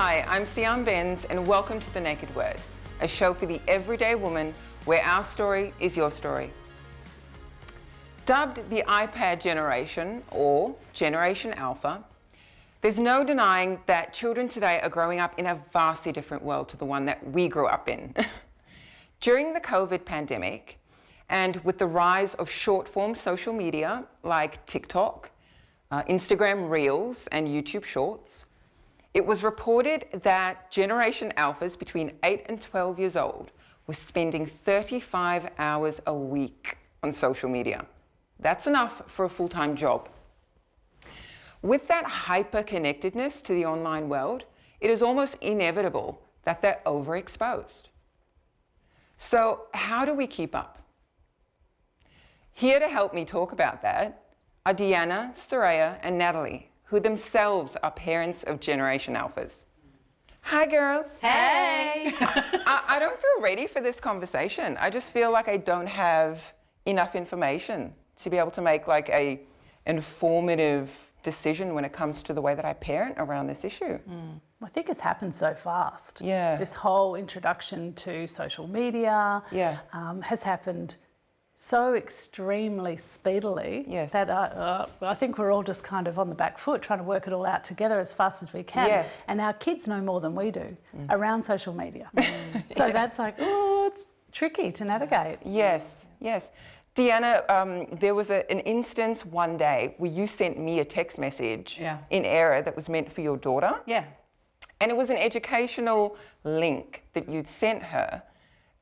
Hi, I'm Sian Benz and welcome to The Naked Word, a show for the everyday woman where our story is your story. Dubbed the iPad generation or Generation Alpha, there's no denying that children today are growing up in a vastly different world to the one that we grew up in. During the COVID pandemic, and with the rise of short-form social media like TikTok, Instagram Reels and YouTube Shorts, it was reported that Generation Alphas between 8 and 12 years old were spending 35 hours a week on social media. That's enough for a full-time job. With that hyper-connectedness to the online world, it is almost inevitable that they're overexposed. So how do we keep up? Here to help me talk about that are Deanna, Soraya, and Natalie, who themselves are parents of Generation Alphas. Hi, girls. Hey! I don't feel ready for this conversation. I just feel like I don't have enough information to be able to make like a informative decision when it comes to the way that I parent around this issue. I think it's happened so fast. Yeah. This whole introduction to social media has happened so extremely speedily that I think we're all just kind of on the back foot trying to work it all out together as fast as we can. Yes. And our kids know more than we do around social media. So that's like, it's tricky to navigate. Yes, yes. Deanna, there was an instance one day where you sent me a text message in error that was meant for your daughter. Yeah. And it was an educational link that you'd sent her,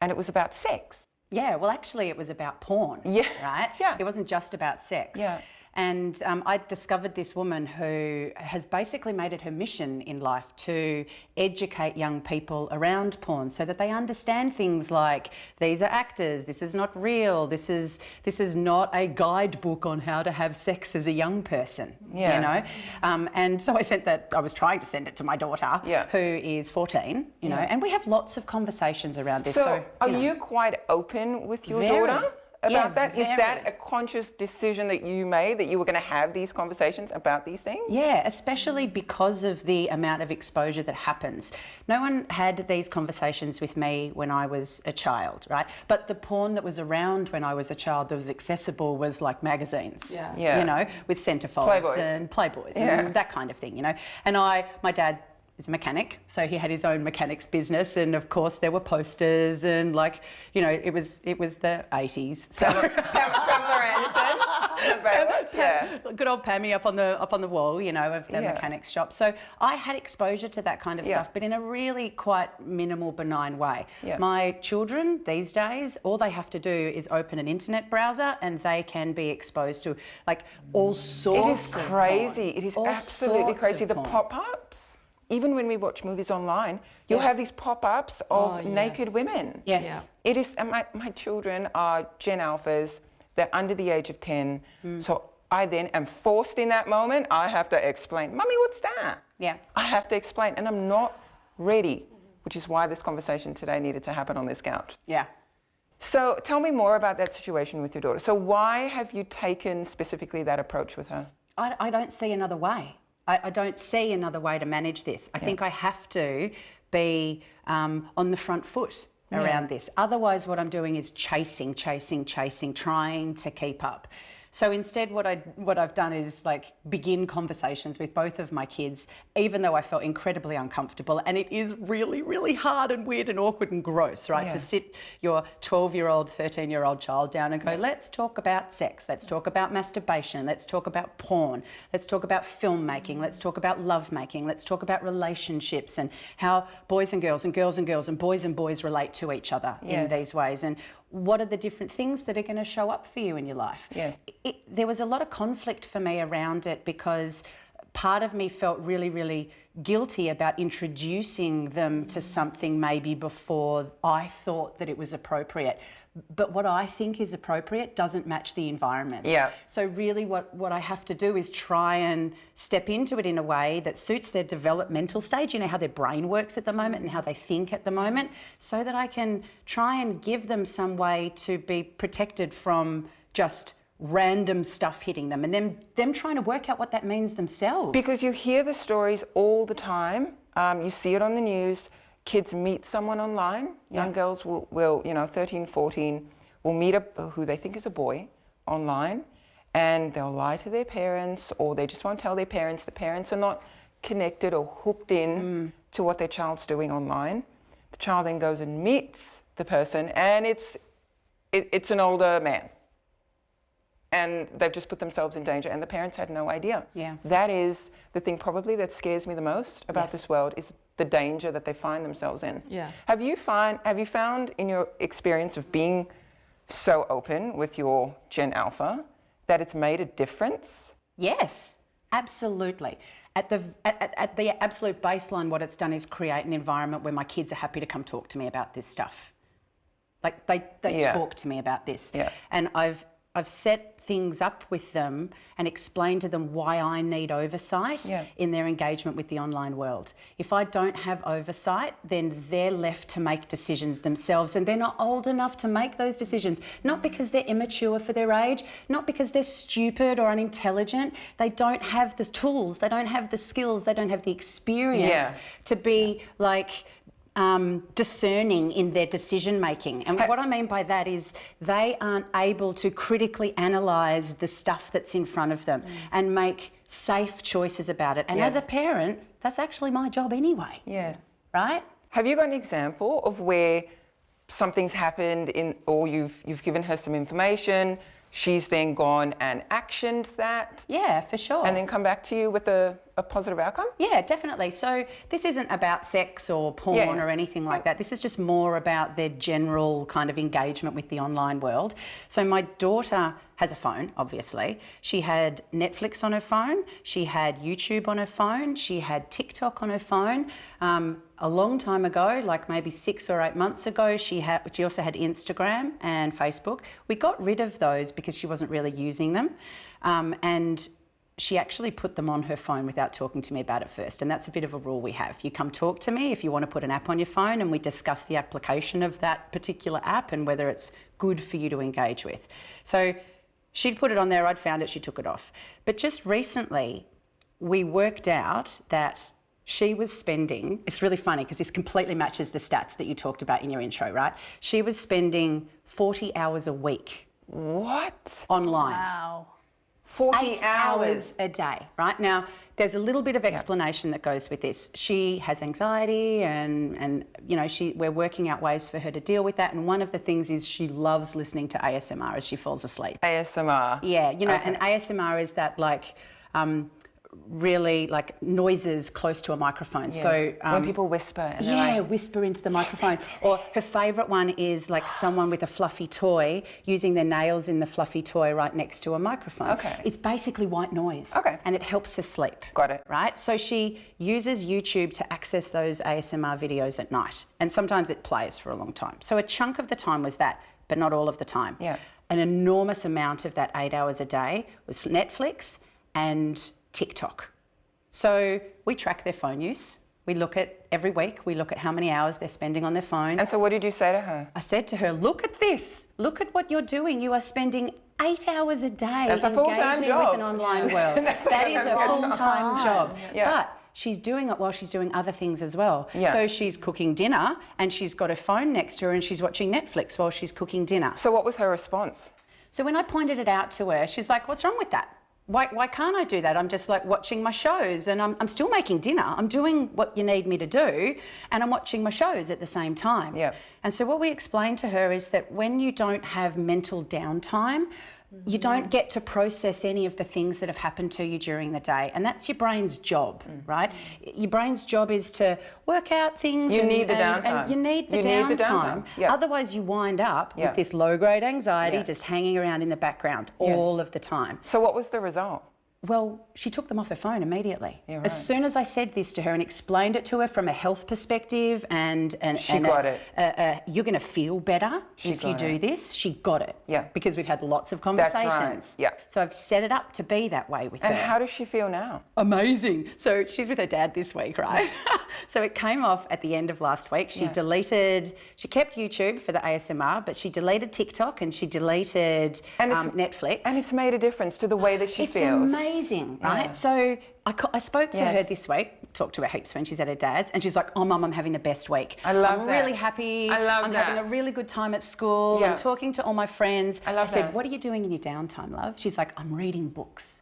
and it was about sex. Yeah, well, actually, it was about porn, right? Yeah. It wasn't just about sex. Yeah. And I discovered this woman who has basically made it her mission in life to educate young people around porn so that they understand things like these are actors, this is not real, this is not a guidebook on how to have sex as a young person, you know? And so I was trying to send it to my daughter, who is 14, you know, and we have lots of conversations around this. So are you quite open with your daughter about that? Is that a conscious decision that you made, that you were going to have these conversations about these things? Yeah, especially because of the amount of exposure that happens. No one had these conversations with me when I was a child, right? But the porn that was around when I was a child that was accessible was like magazines, you know, with centerfolds and Playboys and that kind of thing, you know. And my dad is a mechanic, so he had his own mechanics business, and of course there were posters and like, you know, it was the 80s. So Pamela Anderson, very much, good old Pammy up on the wall, you know, of the mechanics shop. So I had exposure to that kind of stuff, but in a really quite minimal, benign way. My children these days, all they have to do is open an internet browser and they can be exposed to like all sorts of porn. It is crazy. It is absolutely crazy. The pop-ups. Even when we watch movies online, you'll have these pop-ups of naked women. Yes. It is, and my children are Gen Alphas, they're under the age of 10, so I then am forced in that moment, I have to explain, Mummy, what's that? Yeah. I have to explain, and I'm not ready, which is why this conversation today needed to happen on this couch. Yeah. So tell me more about that situation with your daughter. So why have you taken specifically that approach with her? I don't see another way. I don't see another way to manage this. I think I have to be on the front foot around this. Otherwise, what I'm doing is chasing, trying to keep up. So instead, what I've done is like begin conversations with both of my kids, even though I felt incredibly uncomfortable. And it is really, really hard and weird and awkward and gross, right? To sit your 12-year-old, 13-year-old child down and go, let's talk about sex, let's talk about masturbation, let's talk about porn, let's talk about filmmaking, let's talk about lovemaking, let's talk about relationships and how boys and girls and girls and girls and boys relate to each other in these ways. And what are the different things that are going to show up for you in your life? Yes. There was a lot of conflict for me around it because part of me felt really, really guilty about introducing them to something maybe before I thought that it was appropriate. But what I think is appropriate doesn't match the environment. Yeah. So really what I have to do is try and step into it in a way that suits their developmental stage, you know, how their brain works at the moment and how they think at the moment, so that I can try and give them some way to be protected from just random stuff hitting them, and them trying to work out what that means themselves. Because you hear the stories all the time. You see it on the news. Kids meet someone online. Young girls will 13, 14, will meet who they think is a boy online, and they'll lie to their parents, or they just won't tell their parents. The parents are not connected or hooked in to what their child's doing online. The child then goes and meets the person, and it's an older man. And they've just put themselves in danger, and the parents had no idea. Yeah. That is the thing probably that scares me the most about this world, is the danger that they find themselves in. Yeah. Have you found in your experience of being so open with your Gen Alpha that it's made a difference? Yes, absolutely. At the absolute baseline, what it's done is create an environment where my kids are happy to come talk to me about this stuff. Like they talk to me about this. Yeah. And I've set things up with them and explained to them why I need oversight in their engagement with the online world. If I don't have oversight, then they're left to make decisions themselves, and they're not old enough to make those decisions. Not because they're immature for their age, not because they're stupid or unintelligent. They don't have the tools, they don't have the skills, they don't have the experience to be like discerning in their decision making. And what I mean by that is they aren't able to critically analyse the stuff that's in front of them and make safe choices about it. And as a parent, that's actually my job anyway. Yes. Right? Have you got an example of where something's happened or you've given her some information, she's then gone and actioned that? Yeah, for sure. And then come back to you with a positive outcome? Yeah, definitely. So this isn't about sex or porn or anything like that. This is just more about their general kind of engagement with the online world. So my daughter has a phone, obviously. She had Netflix on her phone. She had YouTube on her phone. She had TikTok on her phone. A long time ago, like maybe 6 or 8 months ago, she also had Instagram and Facebook. We got rid of those because she wasn't really using them. And she actually put them on her phone without talking to me about it first. And that's a bit of a rule we have. You come talk to me if you want to put an app on your phone, and we discuss the application of that particular app and whether it's good for you to engage with. So she'd put it on there, I'd found it, she took it off. But just recently, we worked out that she was spending, it's really funny because this completely matches the stats that you talked about in your intro, right? She was spending 40 hours a week. What? Online. Wow. 40 8 hours a day, right? Now, there's a little bit of explanation that goes with this. She has anxiety and you know, we're working out ways for her to deal with that. And one of the things is she loves listening to ASMR as she falls asleep. ASMR. Yeah, you know, and ASMR is that like, really like noises close to a microphone. Yes. So when people whisper and whisper into the microphone. Or her favourite one is like someone with a fluffy toy using their nails in the fluffy toy right next to a microphone. Okay. It's basically white noise. Okay. And it helps her sleep. Got it. Right? So she uses YouTube to access those ASMR videos at night. And sometimes it plays for a long time. So a chunk of the time was that, but not all of the time. Yeah. An enormous amount of that 8 hours a day was Netflix and TikTok. So we track their phone use. We look at every week, we look at how many hours they're spending on their phone. And so what did you say to her? I said to her, look at this. Look at what you're doing. You are spending 8 hours a day That's a full-time engaging job. with an online world. That is a full-time job. Yeah. But she's doing it while she's doing other things as well. Yeah. So she's cooking dinner and she's got her phone next to her and she's watching Netflix while she's cooking dinner. So what was her response? So when I pointed it out to her, she's like, what's wrong with that? Why can't I do that? I'm just like watching my shows and I'm still making dinner. I'm doing what you need me to do and I'm watching my shows at the same time. Yeah. And so what we explained to her is that when you don't have mental downtime, you don't get to process any of the things that have happened to you during the day. And that's your brain's job, right? Your brain's job is to work out things. You need the downtime. And you need the downtime. Yeah. Otherwise you wind up with this low-grade anxiety just hanging around in the background all of the time. So what was the result? Well, she took them off her phone immediately. Yeah, right. As soon as I said this to her and explained it to her from a health perspective and She got it. You're going to feel better if you do this, she got it. Yeah. Because we've had lots of conversations. That's right. Yeah. So I've set it up to be that way with her. And how does she feel now? Amazing. So she's with her dad this week, right? So it came off at the end of last week. She she kept YouTube for the ASMR, but she deleted TikTok and she deleted Netflix. And it's made a difference to the way that she feels. It's amazing, right? Yeah. So I spoke to her this week, talked to her heaps when she's at her dad's, and she's like, oh, Mum, I'm having the best week. I love I'm that. really happy. I'm having a really good time at school. Yeah. I'm talking to all my friends. I said, that. what are you doing in your downtime, love? She's like, I'm reading books.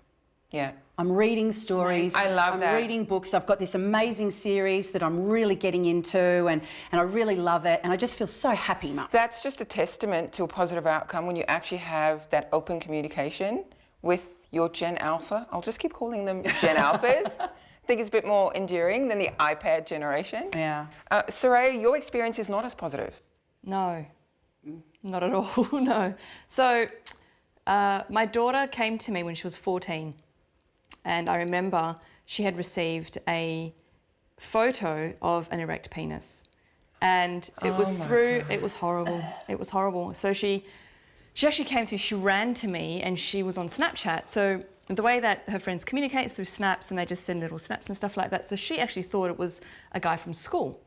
Yeah. I'm reading stories. I love that. I'm reading books. I've got this amazing series that I'm really getting into and I really love it. And I just feel so happy, Mum. That's just a testament to a positive outcome when you actually have that open communication with your Gen Alpha. I'll just keep calling them Gen Alphas. I think it's a bit more enduring than the iPad generation. Yeah. Soraya, your experience is not as positive. No, not at all, no. So my daughter came to me when she was 14. And I remember she had received a photo of an erect penis. And it was it was horrible. It was horrible. So she actually came to, she ran to me and she was on Snapchat. So the way that her friends communicate is through snaps and they just send little snaps and stuff like that. So she actually thought it was a guy from school.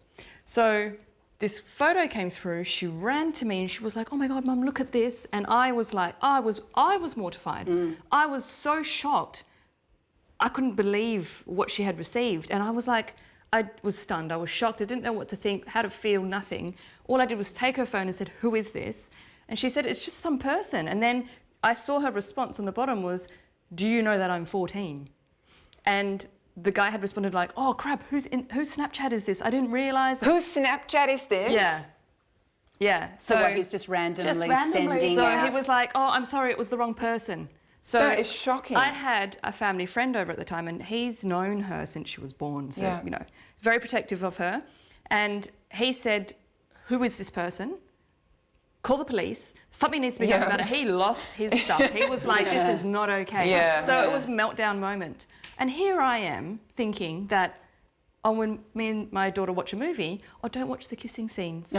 So this photo came through, she ran to me and she was like, oh my God, Mum, look at this. And I was like, I was mortified. I was so shocked. I couldn't believe what she had received. And I was like, I was stunned. I was shocked. I didn't know what to think, how to feel, nothing. All I did was take her phone and said, who is this? And she said, it's just some person. And then I saw her response on the bottom was, do you know that I'm 14? And the guy had responded like, oh crap, whose Snapchat is this? I didn't realise. Whose Snapchat is this? Yeah. Yeah. So what, he's just randomly sending So out. he was like, oh, I'm sorry, it was the wrong person. So that is shocking. I had a family friend over at the time and he's known her since she was born. So, you know, very protective of her. And he said, who is this person? Call the police. Something needs to be done about it. He lost his stuff. He was like, this is not okay. So it was a meltdown moment. And here I am thinking that, oh, when me and my daughter watch a movie, oh, don't watch the kissing scenes.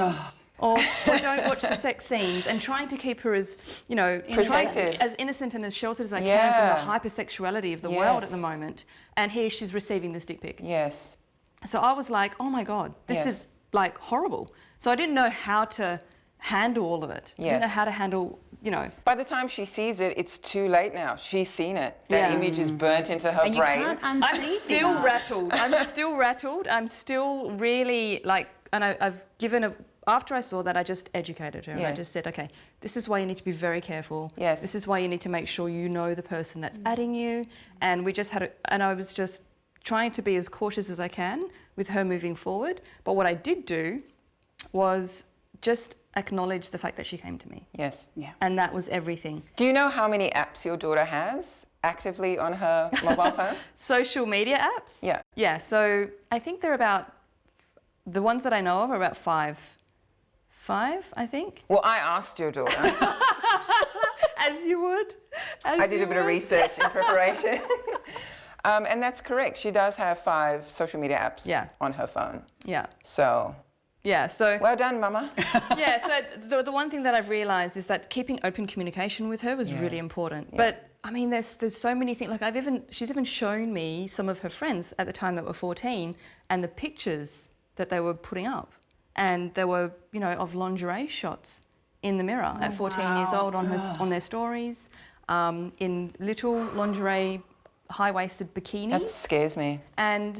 Or don't watch the sex scenes, and trying to keep her as, you know, as innocent and as sheltered as I can from the hypersexuality of the world at the moment. And here she's receiving this dick pic. Yes. So I was like, oh my God, this is like horrible. So I didn't know how to handle all of it. I didn't know how to handle, you know. By the time she sees it, it's too late now. She's seen it. That image is burnt into her brain. You can't I'm still rattled. I'm still rattled. I'm still really like, and I've given a, after I saw that, I just educated her and I just said, okay, this is why you need to be very careful. Yes. This is why you need to make sure you know the person that's adding you. And we just had and I was just trying to be as cautious as I can with her moving forward. But what I did do was just acknowledge the fact that she came to me. Yes. Yeah. And that was everything. Do you know how many apps your daughter has actively on her mobile phone? Social media apps? Yeah. Yeah, so I think they're about, the ones that I know of are about five, I think. Well, I asked your daughter. As you would. I did a bit of research in preparation. And that's correct. She does have 5 social media apps on her phone. Yeah. So. Yeah, so. Well done, Mama. Yeah, so the one thing that I've realised is that keeping open communication with her was really important. But I mean, there's so many things. Like she's even shown me some of her friends at the time that were 14 and the pictures that they were putting up. And there were, you know, of lingerie shots in the mirror at 14 years old on their stories, in little lingerie, high-waisted bikinis. That scares me. And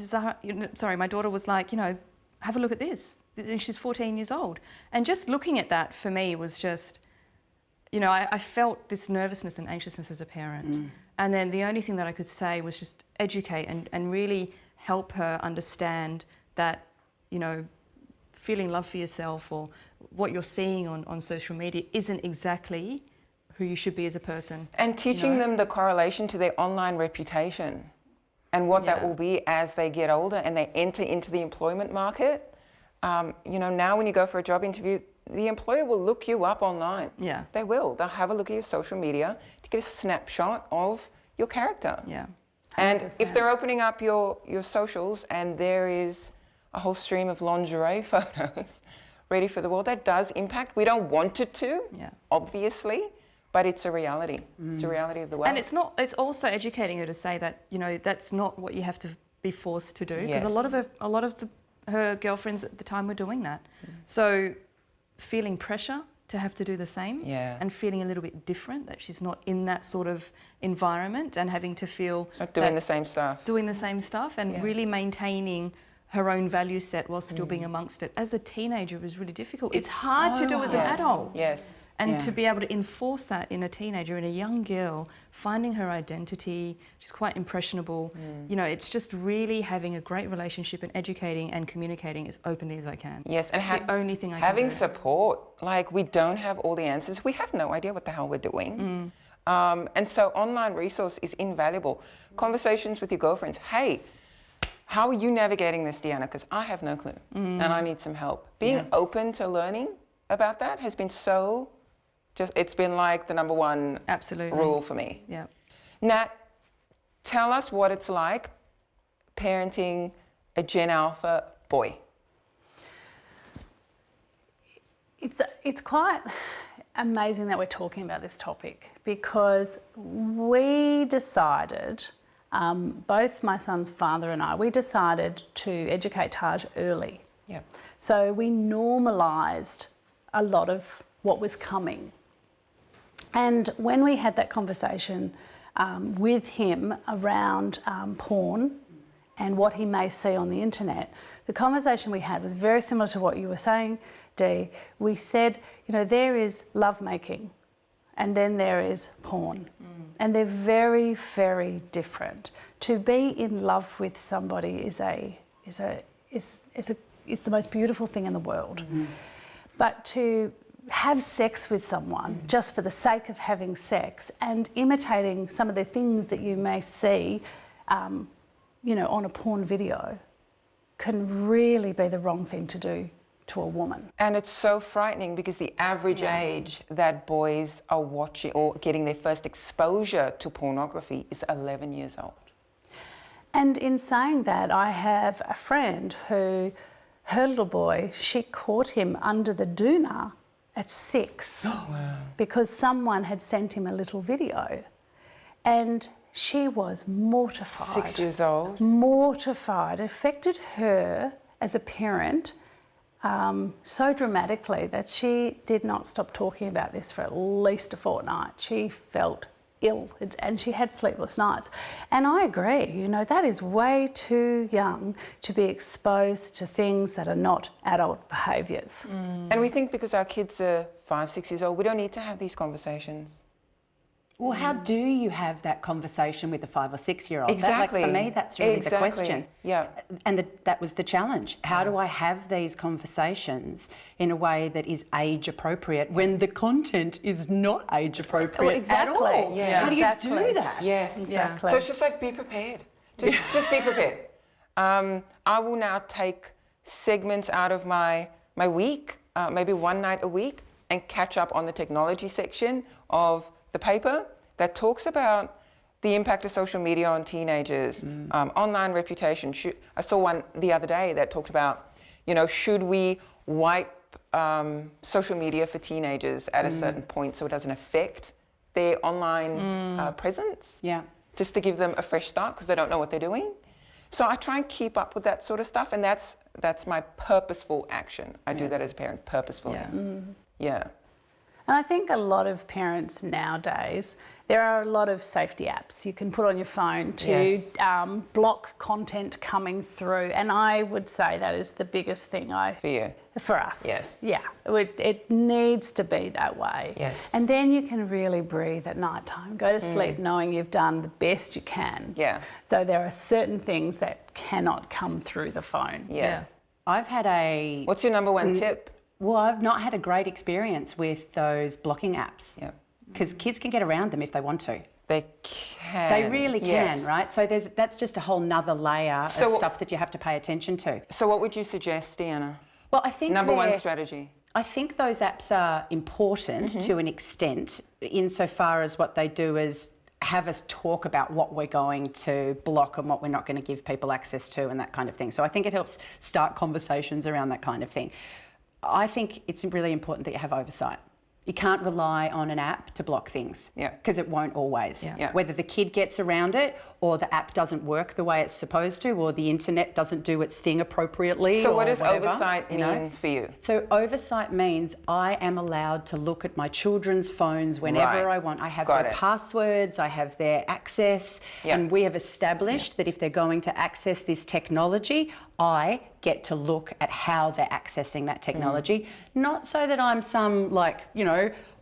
my daughter was like, you know, have a look at this. And she's 14 years old. And just looking at that for me was just, you know, I felt this nervousness and anxiousness as a parent. And then the only thing that I could say was just educate and really help her understand that, you know, feeling love for yourself or what you're seeing on social media isn't exactly who you should be as a person. And teaching them the correlation to their online reputation and what that will be as they get older and they enter into the employment market. You know, now when you go for a job interview, the employer will look you up online. Yeah. They will. They'll have a look at your social media to get a snapshot of your character. Yeah. And 100%. if they're opening up your socials and there is a whole stream of lingerie photos ready for the world, that does impact. We don't want it to, obviously, but it's a reality. It's a reality of the world. And it's also educating her to say that, you know, that's not what you have to be forced to do, because a lot of her girlfriends at the time were doing that. So feeling pressure to have to do the same, and feeling a little bit different, that she's not in that sort of environment, and having to feel like doing the same stuff, and really maintaining her own value set while still being amongst it. As a teenager, it was really difficult. It's hard to do as an adult. Yes. And to be able to enforce that in a teenager, in a young girl, finding her identity, she's quite impressionable. You know, it's just really having a great relationship and educating and communicating as openly as I can. Yes, and it's the only thing I can having do. support. Like, we don't have all the answers. We have no idea what the hell we're doing. And so online resource is invaluable. Conversations with your girlfriends. Hey, how are you navigating this, Deanna? Because I have no clue and I need some help. Being open to learning about that has been it's been like the number one rule for me. Yeah. Nat, tell us what it's like parenting a Gen Alpha boy. It's quite amazing that we're talking about this topic, because we decided, both my son's father and I, we decided to educate Taj early. Yeah. So we normalised a lot of what was coming. And when we had that conversation with him around porn and what he may see on the internet, the conversation we had was very similar to what you were saying, Dee. We said, you know, there is lovemaking and then there is porn. And they're very, very different. To be in love with somebody is the most beautiful thing in the world. But to have sex with someone just for the sake of having sex and imitating some of the things that you may see, you know, on a porn video, can really be the wrong thing to do to a woman. And it's so frightening, because the average age that boys are watching or getting their first exposure to pornography is 11 years old. And in saying that, I have a friend who, her little boy, she caught him under the doona at 6 because someone had sent him a little video. And she was mortified. 6 years old? Mortified. It affected her as a parent so dramatically that she did not stop talking about this for at least a fortnight. She felt ill and she had sleepless nights. And I agree, you know, that is way too young to be exposed to things that are not adult behaviours. And we think because our kids are 5, 6 years old, we don't need to have these conversations. Well, how do you have that conversation with a 5 or 6 year old? Exactly. For me, that's really the question. Yeah. And that was the challenge. How do I have these conversations in a way that is age appropriate when the content is not age appropriate at all? Yes. How do you do that? Yes. Exactly. So it's just like, be prepared. Just be prepared. I will now take segments out of my week, maybe one night a week, and catch up on the technology section of the paper that talks about the impact of social media on teenagers, online reputation. I saw one the other day that talked about, you know, should we wipe social media for teenagers at a certain point so it doesn't affect their online presence? Yeah. Just to give them a fresh start because they don't know what they're doing. So I try and keep up with that sort of stuff, and that's my purposeful action. I do that as a parent, purposefully. Yeah. And I think a lot of parents nowadays, there are a lot of safety apps you can put on your phone to block content coming through. And I would say that is the biggest thing for us. Yes. Yeah, it needs to be that way. Yes. And then you can really breathe at night time, go to sleep knowing you've done the best you can. Yeah. So there are certain things that cannot come through the phone. Yeah. I've had What's your number one tip? Well, I've not had a great experience with those blocking apps. Yeah. Because kids can get around them if they want to. They can. They really can, right? So that's just a whole nother layer of stuff that you have to pay attention to. So what would you suggest, Deanna? Well, I think number one strategy. I think those apps are important to an extent, insofar as what they do is have us talk about what we're going to block and what we're not going to give people access to and that kind of thing. So I think it helps start conversations around that kind of thing. I think it's really important that you have oversight. You can't rely on an app to block things because it won't always. Whether the kid gets around it or the app doesn't work the way it's supposed to or the internet doesn't do its thing appropriately. So what does whatever, oversight mean for you? So oversight means I am allowed to look at my children's phones whenever I want. I have their passwords, I have their access, and we have established that if they're going to access this technology, I get to look at how they're accessing that technology, not so that I'm some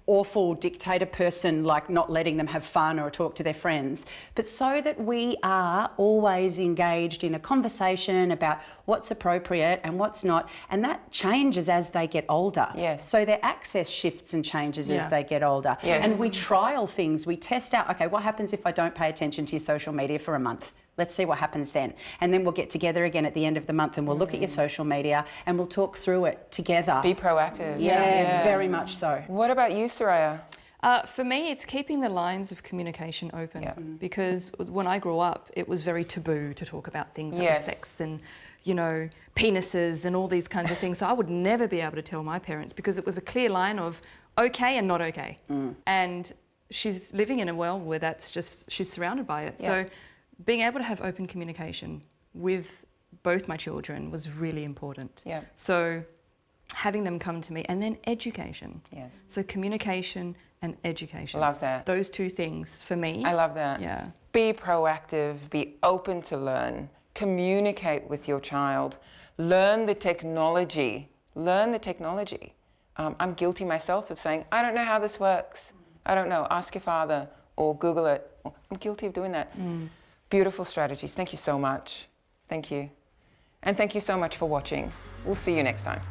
awful dictator person, like not letting them have fun or talk to their friends, but so that we are always engaged in a conversation about what's appropriate and what's not. And that changes as they get older. So their access shifts and changes as they get older. And we trial things, we test out, okay, what happens if I don't pay attention to your social media for a month? Let's see what happens then. And then we'll get together again at the end of the month and we'll look at your social media and we'll talk through it together. Be proactive. Yeah, very much so. What about you, Soraya? For me, it's keeping the lines of communication open because when I grew up, it was very taboo to talk about things like sex and, penises and all these kinds of things. So I would never be able to tell my parents because it was a clear line of okay and not okay. And she's living in a world where that's just, she's surrounded by it. So being able to have open communication with both my children was really important. So having them come to me and then education. So communication and education. Love that. Those two things for me. I love that. Be proactive, be open to learn, communicate with your child, learn the technology. I'm guilty myself of saying, I don't know how this works. I don't know, ask your father or Google it. I'm guilty of doing that. Beautiful strategies. Thank you so much. Thank you. And thank you so much for watching. We'll see you next time.